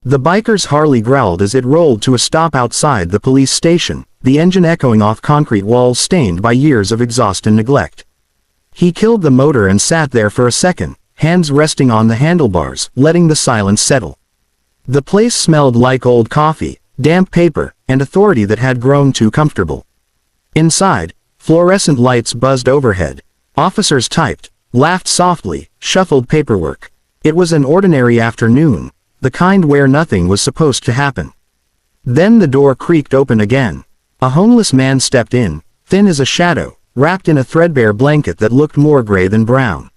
The biker's Harley growled as it rolled to a stop outside the police station, the engine echoing off concrete walls stained by years of exhaust and neglect. He killed the motor and sat there for a second, hands resting on the handlebars, letting the silence settle. The place smelled like old coffee, damp paper, and authority that had grown too comfortable. Inside, fluorescent lights buzzed overhead. Officers typed, laughed softly, shuffled paperwork. It was an ordinary afternoon, the kind where nothing was supposed to happen. Then the door creaked open again. A homeless man stepped in, thin as a shadow, wrapped in a threadbare blanket that looked more gray than brown.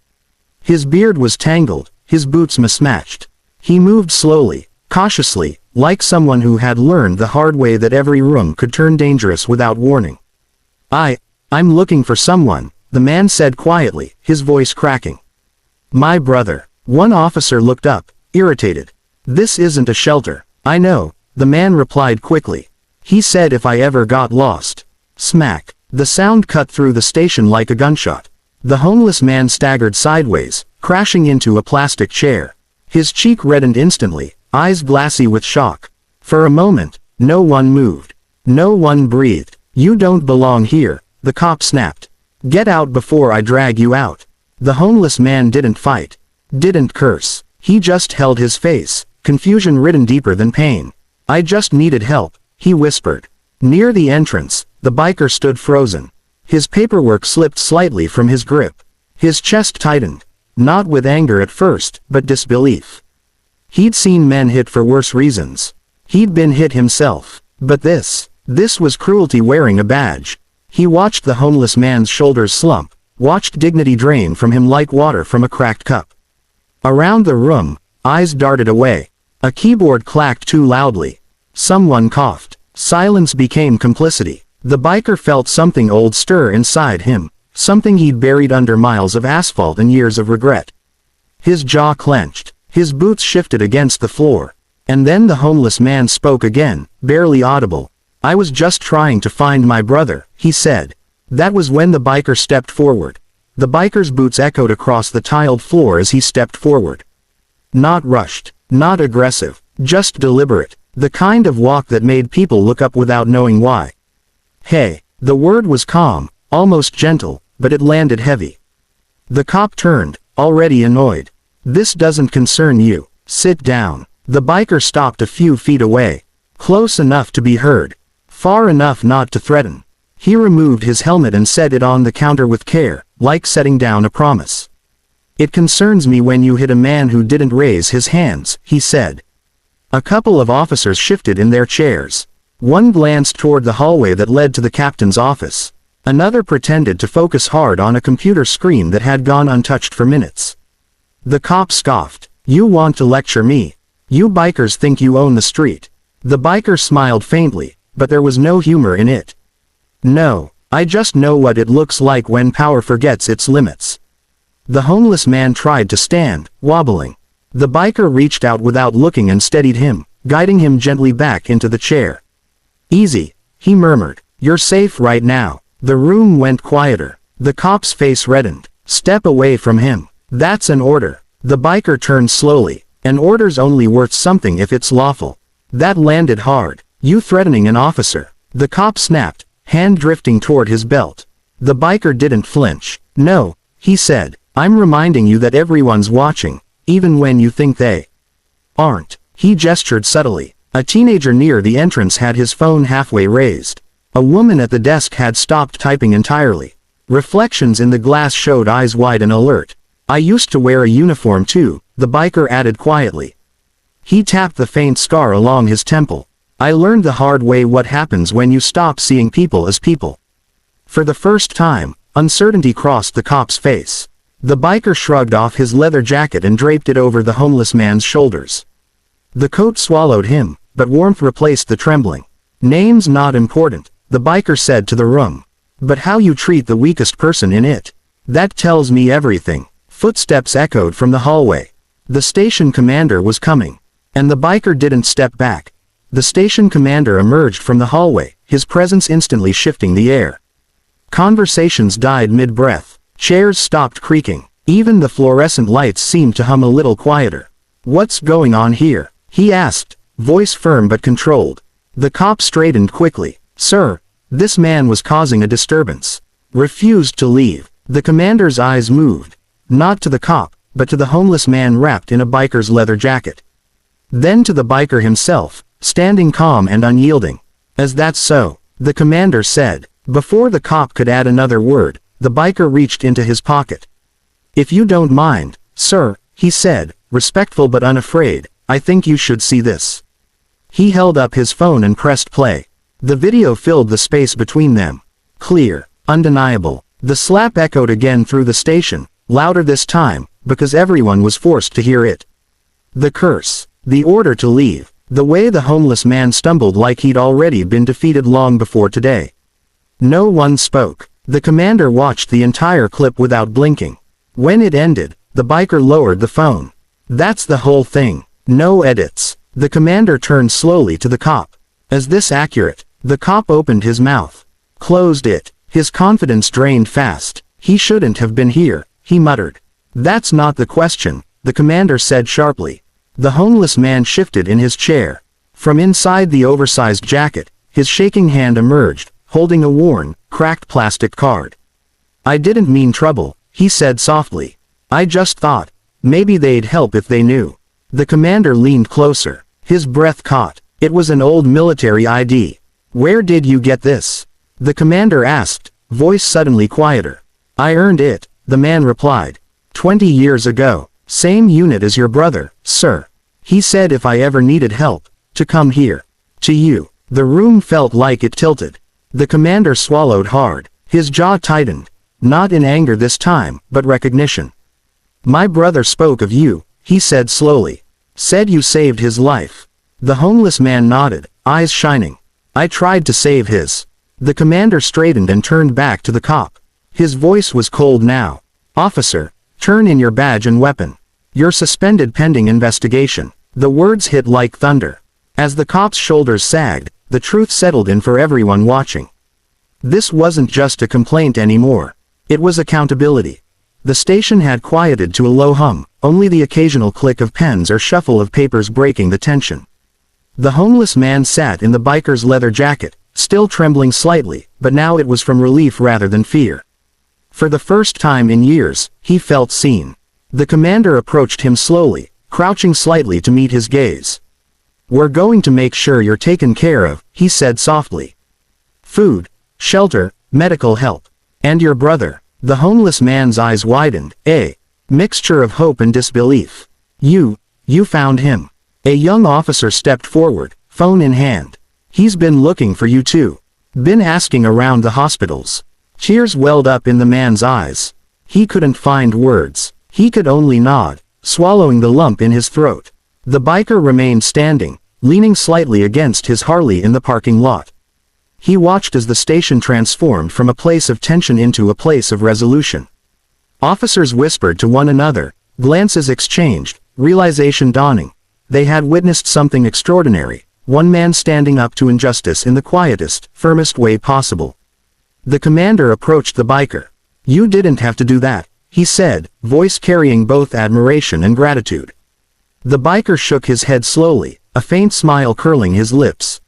His beard was tangled, his boots mismatched. He moved slowly, cautiously, like someone who had learned the hard way that every room could turn dangerous without warning. I'm looking for someone, the man said quietly, his voice cracking. My brother. One officer looked up, irritated. This isn't a shelter. I know, the man replied quickly. He said if I ever got lost. Smack. The sound cut through the station like a gunshot. The homeless man staggered sideways, crashing into a plastic chair. His cheek reddened instantly, eyes glassy with shock. For a moment, no one moved. No one breathed. You don't belong here, the cop snapped. Get out before I drag you out. The homeless man didn't fight. Didn't curse. He just held his face, confusion written deeper than pain. I just needed help, he whispered. Near the entrance, the biker stood frozen. His paperwork slipped slightly from his grip. His chest tightened. Not with anger at first, but disbelief. He'd seen men hit for worse reasons. He'd been hit himself. But this was cruelty wearing a badge. He watched the homeless man's shoulders slump, watched dignity drain from him like water from a cracked cup. Around the room, eyes darted away. A keyboard clacked too loudly. Someone coughed. Silence became complicity. The biker felt something old stir inside him, something he'd buried under miles of asphalt and years of regret. His jaw clenched. His boots shifted against the floor. And then the homeless man spoke again, barely audible. I was just trying to find my brother, he said. That was when the biker stepped forward. The biker's boots echoed across the tiled floor as he stepped forward. Not rushed, not aggressive, just deliberate, the kind of walk that made people look up without knowing why. Hey, the word was calm, almost gentle, but it landed heavy. The cop turned, already annoyed. This doesn't concern you. Sit down. The biker stopped a few feet away. Close enough to be heard. Far enough not to threaten. He removed his helmet and set it on the counter with care, like setting down a promise. It concerns me when you hit a man who didn't raise his hands, he said. A couple of officers shifted in their chairs. One glanced toward the hallway that led to the captain's office. Another pretended to focus hard on a computer screen that had gone untouched for minutes. The cop scoffed. You want to lecture me? You bikers think you own the street. The biker smiled faintly, but there was no humor in it. No, I just know what it looks like when power forgets its limits. The homeless man tried to stand, wobbling. The biker reached out without looking and steadied him, guiding him gently back into the chair. Easy, he murmured. You're safe right now. The room went quieter. The cop's face reddened. Step away from him. That's an order. The biker turned slowly. An order's only worth something if it's lawful. That landed hard. You threatening an officer. The cop snapped, hand drifting toward his belt. The biker didn't flinch. No, he said. I'm reminding you that everyone's watching, even when you think they aren't. He gestured subtly. A teenager near the entrance had his phone halfway raised. A woman at the desk had stopped typing entirely. Reflections in the glass showed eyes wide and alert. I used to wear a uniform too, the biker added quietly. He tapped the faint scar along his temple. I learned the hard way what happens when you stop seeing people as people. For the first time, uncertainty crossed the cop's face. The biker shrugged off his leather jacket and draped it over the homeless man's shoulders. The coat swallowed him, but warmth replaced the trembling. Name's not important, the biker said to the room. But how you treat the weakest person in it. That tells me everything. Footsteps echoed from the hallway. The station commander was coming. And the biker didn't step back. The station commander emerged from the hallway, his presence instantly shifting the air. Conversations died mid-breath. Chairs stopped creaking. Even the fluorescent lights seemed to hum a little quieter. What's going on here? He asked, voice firm but controlled. The cop straightened quickly. "Sir, this man was causing a disturbance. Refused to leave." The commander's eyes moved, not to the cop, but to the homeless man wrapped in a biker's leather jacket. Then to the biker himself, standing calm and unyielding. "Is that so?" the commander said. Before the cop could add another word, the biker reached into his pocket. "If you don't mind, sir," he said, respectful but unafraid, "I think you should see this." He held up his phone and pressed play. The video filled the space between them. Clear, undeniable. The slap echoed again through the station, louder this time, because everyone was forced to hear it. The curse, the order to leave, the way the homeless man stumbled like he'd already been defeated long before today. No one spoke. The commander watched the entire clip without blinking. When it ended, the biker lowered the phone. "That's the whole thing. No edits." The commander turned slowly to the cop. "Is this accurate?" The cop opened his mouth. Closed it. His confidence drained fast. "He shouldn't have been here," he muttered. "That's not the question," the commander said sharply. The homeless man shifted in his chair. From inside the oversized jacket, his shaking hand emerged, holding a worn, cracked plastic card. "I didn't mean trouble," he said softly. "I just thought, maybe they'd help if they knew." The commander leaned closer. His breath caught. It was an old military ID. "Where did you get this?" the commander asked, voice suddenly quieter. "I earned it," the man replied. 20 years ago. Same unit as your brother, sir. He said if I ever needed help, to come here. To you." The room felt like it tilted. The commander swallowed hard. His jaw tightened. Not in anger this time, but recognition. "My brother spoke of you," he said slowly. "Said you saved his life." The homeless man nodded, eyes shining. "I tried to save his." The commander straightened and turned back to the cop. His voice was cold now. "Officer, turn in your badge and weapon. You're suspended pending investigation." The words hit like thunder. As the cop's shoulders sagged, the truth settled in for everyone watching. This wasn't just a complaint anymore. It was accountability. The station had quieted to a low hum, only the occasional click of pens or shuffle of papers breaking the tension. The homeless man sat in the biker's leather jacket, still trembling slightly, but now it was from relief rather than fear. For the first time in years, he felt seen. The commander approached him slowly, crouching slightly to meet his gaze. "We're going to make sure you're taken care of," he said softly. "Food, shelter, medical help. And your brother." The homeless man's eyes widened, a mixture of hope and disbelief. You found him." A young officer stepped forward, phone in hand. "He's been looking for you too. Been asking around the hospitals." Tears welled up in the man's eyes. He couldn't find words. He could only nod, swallowing the lump in his throat. The biker remained standing, leaning slightly against his Harley in the parking lot. He watched as the station transformed from a place of tension into a place of resolution. Officers whispered to one another, glances exchanged, realization dawning. They had witnessed something extraordinary, one man standing up to injustice in the quietest, firmest way possible. The commander approached the biker. "You didn't have to do that," he said, voice carrying both admiration and gratitude. The biker shook his head slowly, a faint smile curling his lips.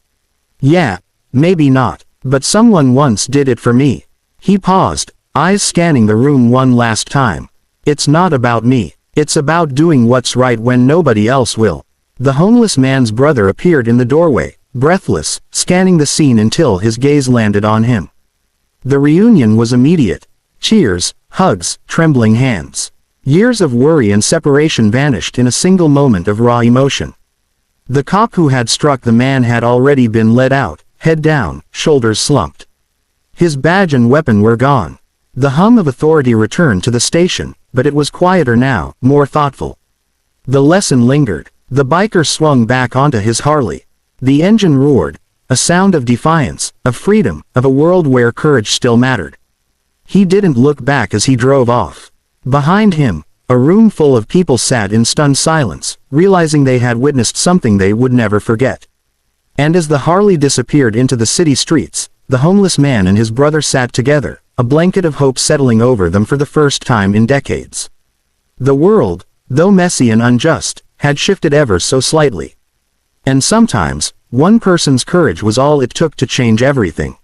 "Yeah, maybe not, but someone once did it for me." He paused, eyes scanning the room one last time. "It's not about me. It's about doing what's right when nobody else will." The homeless man's brother appeared in the doorway, breathless, scanning the scene until his gaze landed on him. The reunion was immediate. Cheers, hugs, trembling hands. Years of worry and separation vanished in a single moment of raw emotion. The cop who had struck the man had already been led out, head down, shoulders slumped. His badge and weapon were gone. The hum of authority returned to the station, but it was quieter now, more thoughtful. The lesson lingered. The biker swung back onto his Harley. The engine roared, a sound of defiance, of freedom, of a world where courage still mattered. He didn't look back as he drove off. Behind him, a room full of people sat in stunned silence, realizing they had witnessed something they would never forget. And as the Harley disappeared into the city streets, the homeless man and his brother sat together, a blanket of hope settling over them for the first time in decades. The world, though messy and unjust, had shifted ever so slightly. And sometimes, one person's courage was all it took to change everything.